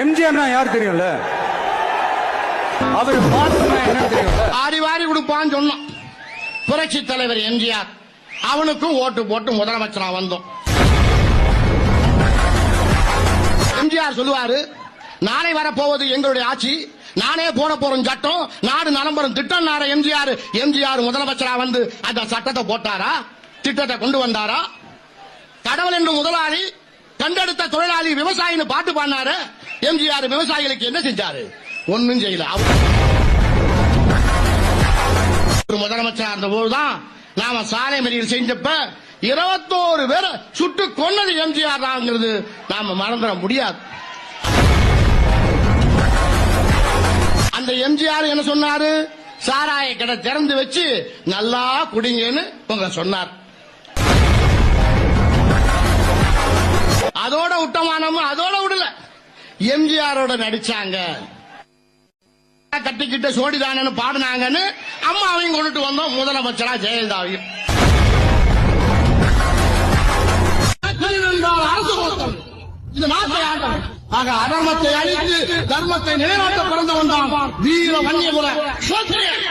எம்ஜிஆர் யார் தெரியும்ல, அவர் என்ன தெரியும்ல, ஆடி வாரி கொடுப்பான்னு சொன்னான் புரட்சி தலைவர் எம்ஜிஆர். அவனுக்கும் ஓட்டு போட்டு முதலமைச்சரா வந்தோம். எம்ஜிஆர் சொல்லுவாரு, நாளை வரப்போவது எங்களுடைய ஆட்சி, நானே போட போறோம் சட்டம், நாடு நலம்பெறும் திட்டம். எம்ஜிஆர் முதலமைச்சரா வந்து அந்த சட்டத்தை போட்டாரா, திட்டத்தை கொண்டு வந்தாரா? கடவுள் என்று முதலாளி, கண்டெடுத்த தொழிலாளி, விவசாயின்னு பாட்டு பாடினாரு. எம்ஜிஆர் விவசாயிகளுக்கு என்ன செஞ்சாரு? ஒன்னும் செய்யல. முதலமைச்சரா இருந்த போதுதான் நாம சாலை மறியல் செஞ்சப்ப 21 பேரை சுட்டு கொன்னது எம்ஜிஆர் தான்ங்கிறது நாம மறந்துட முடியாது. அந்த எம்ஜிஆர் என்ன சொன்னாரு? சாராய கடை திறந்து வச்சு நல்லா குடிங்கன்னு உங்க சொன்னார். அதோட விட்டமானமும் அதோட விடல, எம்ஜிஆரோட நடிச்சாங்க, கட்டிக்கிட்ட சோடிதானு பாடினாங்கன்னு அம்மாவையும் கொண்டுட்டு வந்தோம், முதலமைச்சரா ஜெயலலிதாவையும். இது நாட்டை ஆட்டம். ஆக அதர்மத்தை அழித்து தர்மத்தை நிலைநாட்ட பிறந்தவன் தான் வீர வன்னியகுல சோத்திரியன்.